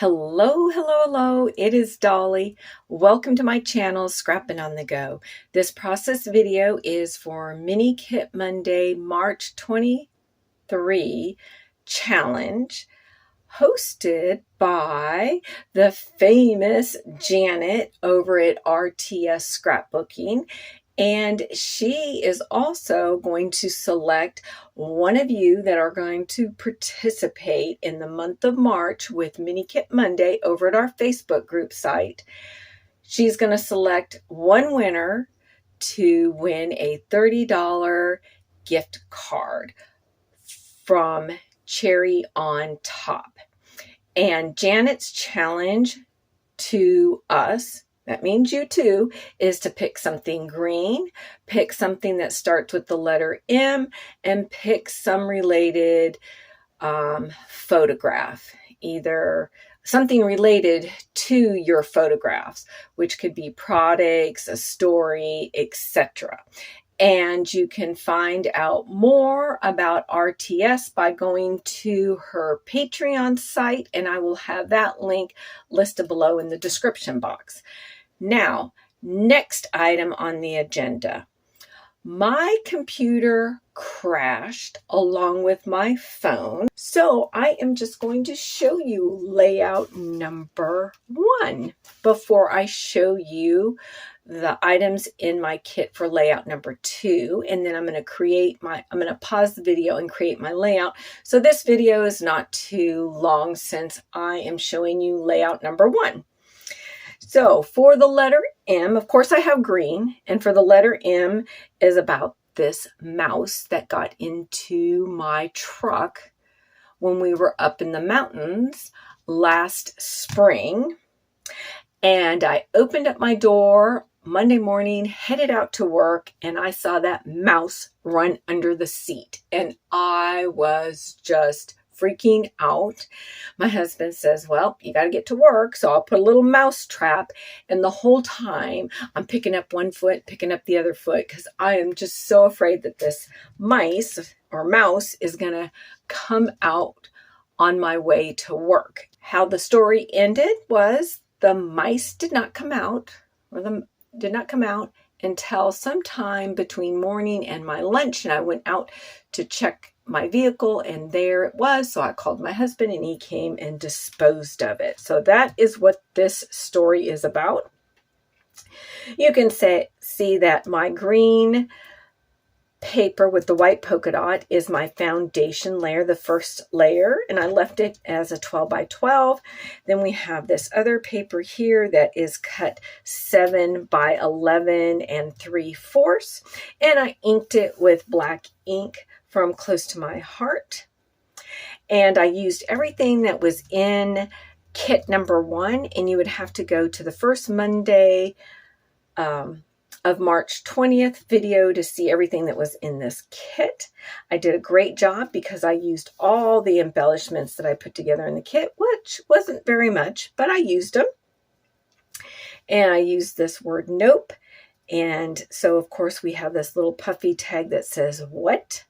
Hello, hello, hello. It is Dolly. Welcome to my channel, Scrappin' on the Go. This process video is for Mini Kit Monday, March 23 challenge, hosted by the famous Janet over at RTS Scrapbooking. And she is also going to select one of you that are going to participate in the month of March with Mini Kit Monday over at our Facebook group site. She's going to select one winner to win a $30 gift card from Cherry on Top. And Janet's challenge to us, that means you too, is to pick something green, pick something that starts with the letter M, and pick some related photograph, either something related to your photographs, which could be products, a story, etc. And you can find out more about RTS by going to her Patreon site, and I will have that link listed below in the description box. Now, next item on the agenda. My computer crashed along with my phone, so I am just going to show you layout number 1 before I show you the items in my kit for layout number 2, and then I'm going to pause the video and create my layout. So this video is not too long since I am showing you layout number 1. So for the letter M, of course I have green, and for the letter M is about this mouse that got into my truck when we were up in the mountains last spring. And I opened up my door Monday morning, headed out to work, and I saw that mouse run under the seat. And I was just freaking out. My husband says, well, you got to get to work, so I'll put a little mouse trap. And the whole time I'm picking up one foot, picking up the other foot, because I am just so afraid that this mice or mouse is going to come out on my way to work. How the story ended was the mice did not come out, until sometime between morning and my lunch, and I went out to check my vehicle, and there it was. So I called my husband, and he came and disposed of it. So that is what this story is about. You can see that my green paper with the white polka dot is my foundation layer, the first layer, and I left it as a 12 by 12. Then we have this other paper here that is cut 7 by 11 and 3/4, and I inked it with black ink from Close to My Heart. And I used everything that was in kit number 1, and you would have to go to the first Monday of March 20th video to see everything that was in this kit. I did a great job because I used all the embellishments that I put together in the kit, which wasn't very much, but I used them. And I used this word nope. And so, of course, we have this little puffy tag that says what?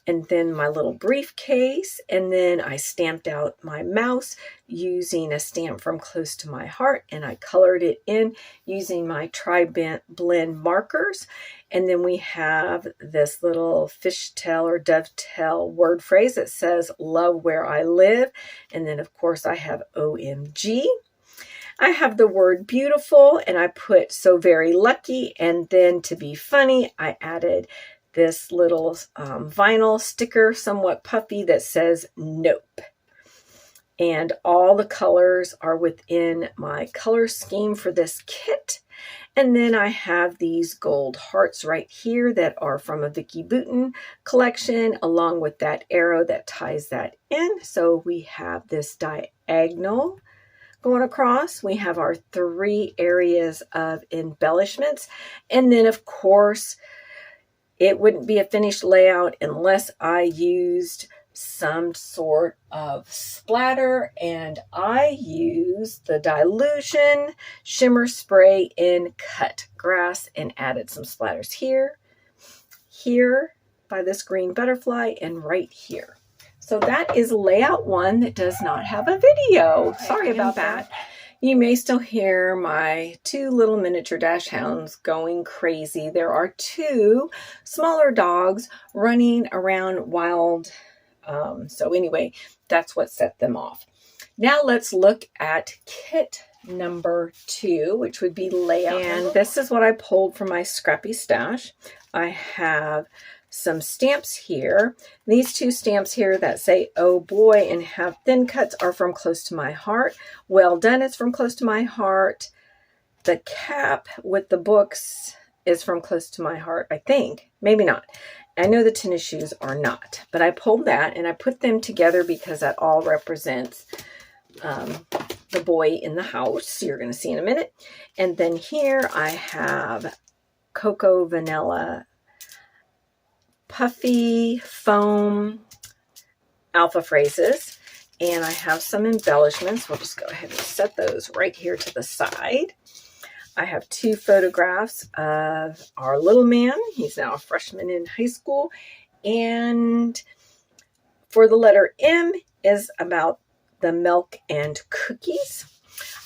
And then my little briefcase, and then I stamped out my mouse using a stamp from Close to My Heart, and I colored it in using my Tri-Blend markers. And then we have this little fishtail or dovetail word phrase that says love where I live, and then of course I have OMG. I have the word beautiful, and I put so very lucky, and then to be funny I added this little vinyl sticker, somewhat puffy, that says nope. And all the colors are within my color scheme for this kit. And then I have these gold hearts right here that are from a Vicky Boutin collection, along with that arrow that ties that in. So we have this diagonal going across. We have our 3 areas of embellishments. And then, of course, it wouldn't be a finished layout unless I used some sort of splatter, and I used the Dilution Shimmer Spray in Cut Grass and added some splatters here by this green butterfly, and right here. So that is layout 1 that does not have a video. Sorry about that. You may still hear my 2 little miniature dash hounds going crazy. There are 2 smaller dogs running around wild. So anyway, that's what set them off. Now let's look at kit number 2, which would be layout. And this is what I pulled from my scrappy stash. I have some stamps here. These 2 stamps here that say "Oh boy" and have thin cuts are from Close to My Heart. Well Done is from Close to My Heart. The cap with the books is from Close to My Heart, I think. Maybe not. I know the tennis shoes are not, but I pulled that and I put them together because that all represents the boy in the house. You're going to see in a minute. And then here I have Cocoa Vanilla Puffy Foam Alpha Phrases. And I have some embellishments. We'll just go ahead and set those right here to the side. I have 2 photographs of our little man. He's now a freshman in high school. And for the letter M is about the milk and cookies.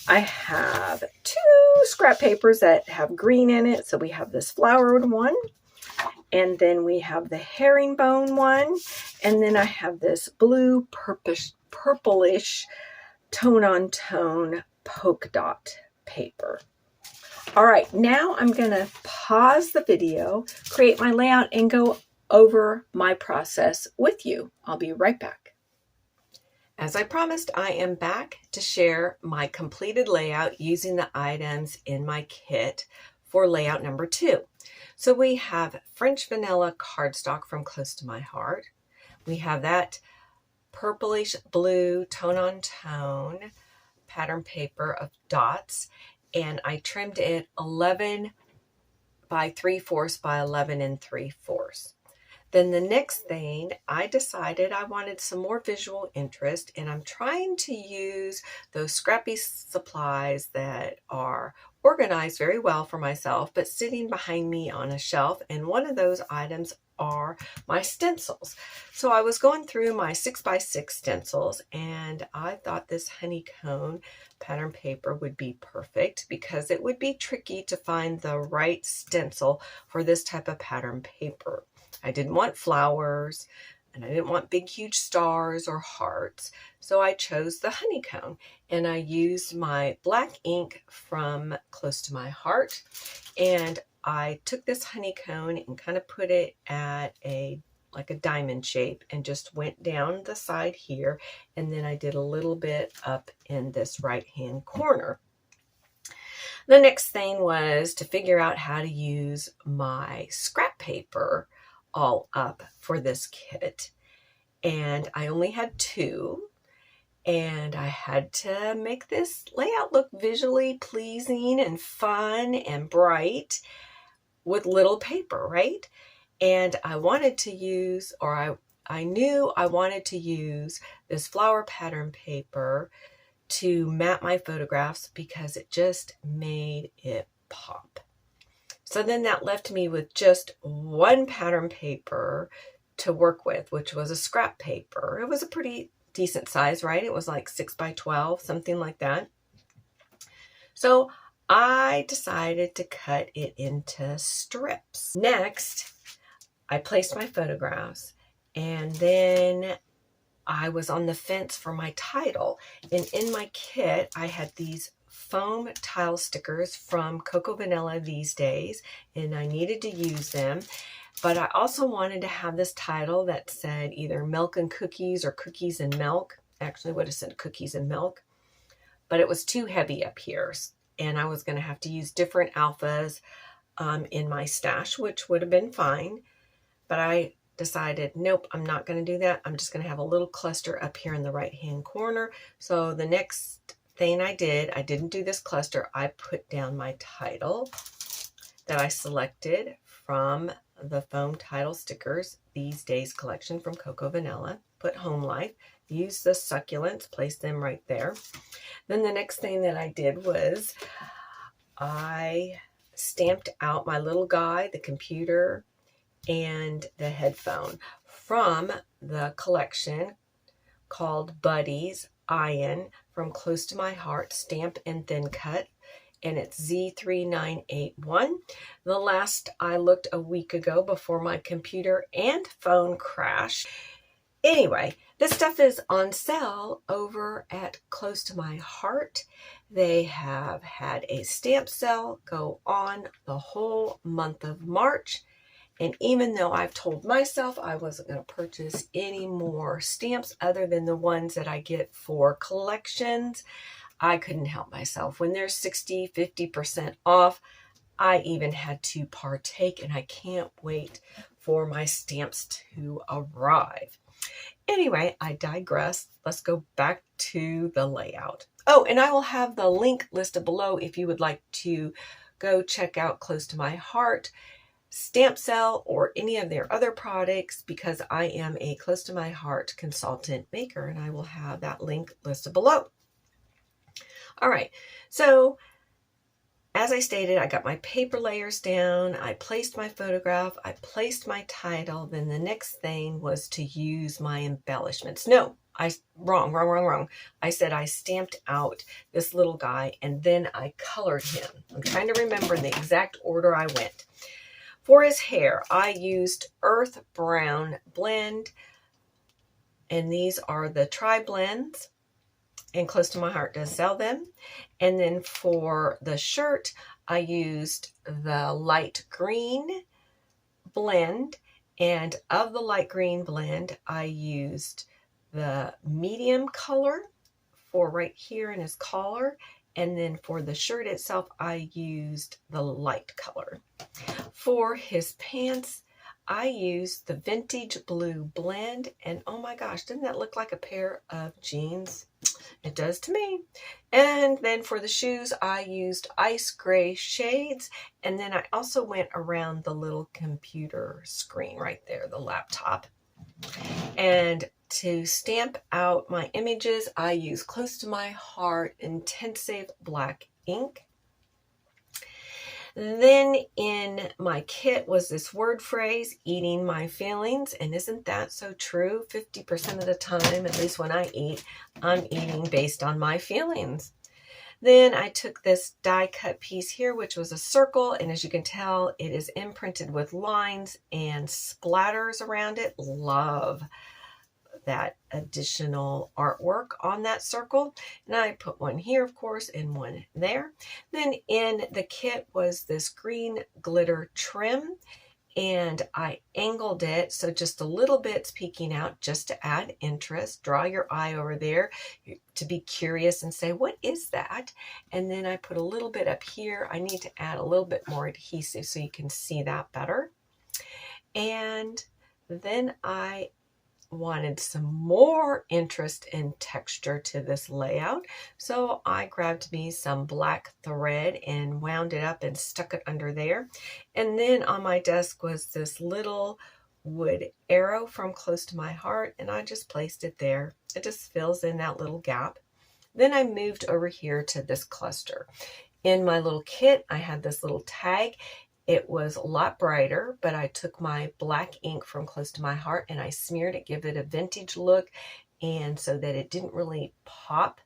I have 2 scrap papers that have green in it. So we have this flowered one. And then we have the herringbone one. And then I have this blue purplish tone-on-tone polka dot paper. All right, now I'm going to pause the video, create my layout, and go over my process with you. I'll be right back. As I promised, I am back to share my completed layout using the items in my kit for layout number 2. So we have French vanilla cardstock from Close to My Heart. We have that purplish blue tone-on-tone pattern paper of dots, and I trimmed it 11 by 3/4 by 11 3/4. Then the next thing, I decided I wanted some more visual interest, and I'm trying to use those scrappy supplies that are organized very well for myself, but sitting behind me on a shelf. And one of those items are my stencils. So I was going through my 6x6 stencils, and I thought this honeycomb pattern paper would be perfect because it would be tricky to find the right stencil for this type of pattern paper. I didn't want flowers, and I didn't want big, huge stars or hearts. So I chose the honeycomb, and I used my black ink from Close to My Heart. And I took this honeycomb and kind of put it at like a diamond shape and just went down the side here. And then I did a little bit up in this right-hand corner. The next thing was to figure out how to use my scrap paper all up for this kit. And I only had 2, and I had to make this layout look visually pleasing and fun and bright with little paper, right? And I wanted to use, or I knew I wanted to use this flower pattern paper to map my photographs because it just made it pop. So then that left me with just 1 pattern paper to work with, which was a scrap paper. It was a pretty decent size, right? It was like 6 by 12, something like that. So I decided to cut it into strips. Next, I placed my photographs, and then I was on the fence for my title. And in my kit, I had these foam tile stickers from Cocoa Vanilla these days, and I needed to use them. But I also wanted to have this title that said either milk and cookies or cookies and milk. Actually, would have said cookies and milk, but it was too heavy up here, and I was going to have to use different alphas in my stash, which would have been fine. But I decided, nope, I'm not going to do that. I'm just going to have a little cluster up here in the right-hand corner. So the next thing I didn't do this cluster. I put down my title that I selected from the foam title stickers these days collection from Cocoa Vanilla. Put Home Life. Use the succulents. Place them right there. Then the next thing that I did was I stamped out my little guy, the computer, and the headphone from the collection called Buddies Iron from Close to My Heart, stamp and thin cut, and it's Z3981. The last I looked a week ago before my computer and phone crashed. Anyway, this stuff is on sale over at Close to My Heart. They have had a stamp sale go on the whole month of March. And even though I've told myself I wasn't going to purchase any more stamps other than the ones that I get for collections, I couldn't help myself. When they're 60, 50% off, I even had to partake, and I can't wait for my stamps to arrive. Anyway, I digress. Let's go back to the layout. Oh, and I will have the link listed below if you would like to go check out Close to My Heart stamp sale or any of their other products, because I am a Close to My Heart consultant maker, and I will have that link listed below. All right, so as I stated, I got my paper layers down, I placed my photograph, I placed my title, then the next thing was to use my embellishments. No, wrong. I said I stamped out this little guy and then I colored him. I'm trying to remember the exact order I went. For his hair, I used Earth Brown Blend, and these are the tri-blends, and Close to My Heart does sell them. And then for the shirt, I used the light green blend, and of the light green blend, I used the medium color for right here in his collar, and then for the shirt itself, I used the light color. For his pants, I used the vintage blue blend, and oh my gosh, doesn't that look like a pair of jeans? It does to me. And then for the shoes, I used ice gray shades, and then I also went around the little computer screen right there, the laptop. And to stamp out my images, I use Close to My Heart Intensive Black ink. Then in my kit was this word phrase, eating my feelings. And isn't that so true? 50% of the time, at least when I eat, I'm eating based on my feelings. Then I took this die cut piece here, which was a circle. And as you can tell, it is imprinted with lines and splatters around it. Love that additional artwork on that circle. And I put one here, of course, and one there. Then in the kit was this green glitter trim, and I angled it so just a little bit's peeking out just to add interest. Draw your eye over there to be curious and say, what is that? And then I put a little bit up here. I need to add a little bit more adhesive so you can see that better. And then I wanted some more interest and texture to this layout. So I grabbed me some black thread and wound it up and stuck it under there. And then on my desk was this little wood arrow from Close to My Heart, and I just placed it there. It just fills in that little gap. Then I moved over here to this cluster. In my little kit, I had this little tag. It was a lot brighter, but I took my black ink from Close to My Heart and I smeared it, give it a vintage look, and so that it didn't really pop,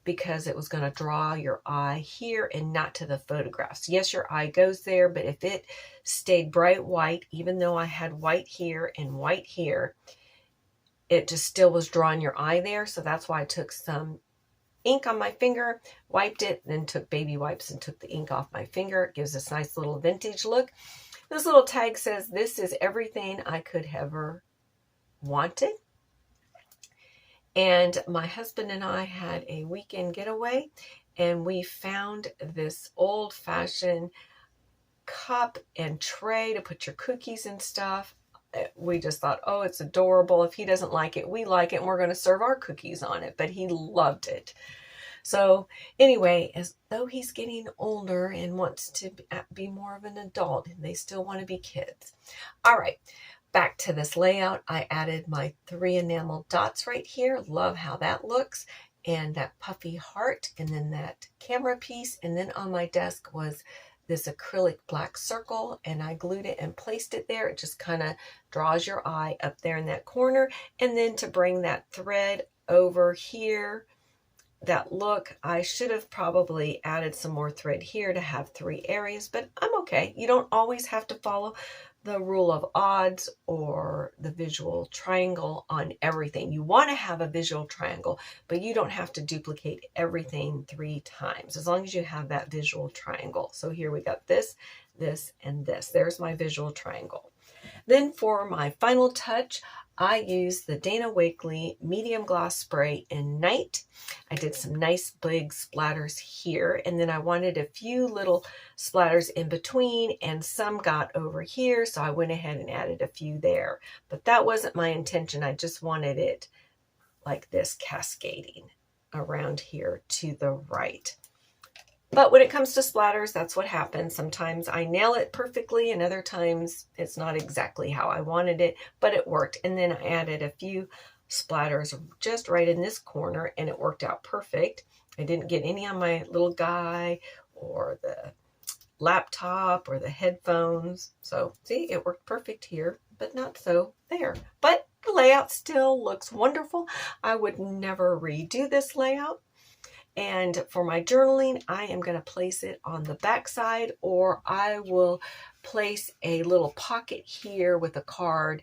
because it was going to draw your eye here and not to the photographs. Yes, your eye goes there, but if it stayed bright white, even though I had white here and white here, it just still was drawing your eye there. So that's why I took some ink on my finger, wiped it, then took baby wipes and took the ink off my finger. It gives this nice little vintage look. This little tag says, this is everything I could ever wanted. And my husband and I had a weekend getaway, and we found this old-fashioned cup and tray to put your cookies and stuff. We just thought, oh, it's adorable. If he doesn't like it, we like it, and we're going to serve our cookies on it. But he loved it. So anyway, as though he's getting older and wants to be more of an adult, and they still want to be kids. All right, back to this layout. I added my 3 enamel dots right here. Love how that looks. And that puffy heart, and then that camera piece. And then on my desk was this acrylic black circle, and I glued it and placed it there. It just kind of draws your eye up there in that corner. And then to bring that thread over here. That look, I should have probably added some more thread here to have 3 areas, but I'm okay. You don't always have to follow the rule of odds or the visual triangle on everything. You want to have a visual triangle, but you don't have to duplicate everything 3 times as long as you have that visual triangle. So here we got this, this, and this. There's my visual triangle. Then for my final touch, I used the Dana Wakley medium gloss spray in Night. I did some nice big splatters here, and then I wanted a few little splatters in between, and some got over here, so I went ahead and added a few there. But that wasn't my intention. I just wanted it like this, cascading around here to the right. But when it comes to splatters, that's what happens. Sometimes I nail it perfectly, and other times it's not exactly how I wanted it, but it worked. And then I added a few splatters just right in this corner, and it worked out perfect. I didn't get any on my little guy or the laptop or the headphones. So see, it worked perfect here, but not so there. But the layout still looks wonderful. I would never redo this layout. And for my journaling, I am going to place it on the back side, or I will place a little pocket here with a card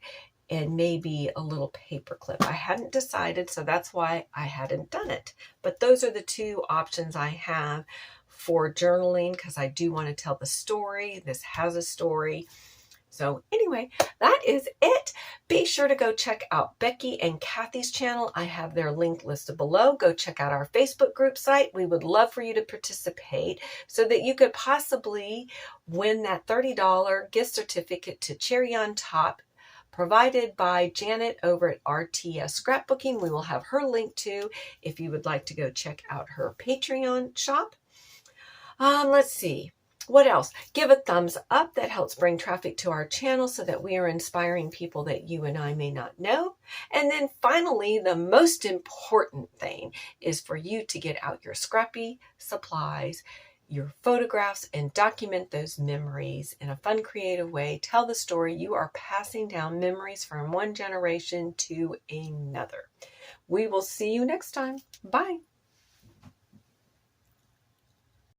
and maybe a little paper clip. I hadn't decided, so that's why I hadn't done it. But those are the 2 options I have for journaling, because I do want to tell the story. This has a story. So anyway, that is it. Be sure to go check out Becky and Kathy's channel. I have their link listed below. Go check out our Facebook group site. We would love for you to participate so that you could possibly win that $30 gift certificate to Cherry on Top, provided by Janet over at RTS Scrapbooking. We will have her link too if you would like to go check out her Patreon shop. Let's see. What else? Give a thumbs up. That helps bring traffic to our channel so that we are inspiring people that you and I may not know. And then finally, the most important thing is for you to get out your scrappy supplies, your photographs, and document those memories in a fun, creative way. Tell the story. You are passing down memories from one generation to another. We will see you next time. Bye.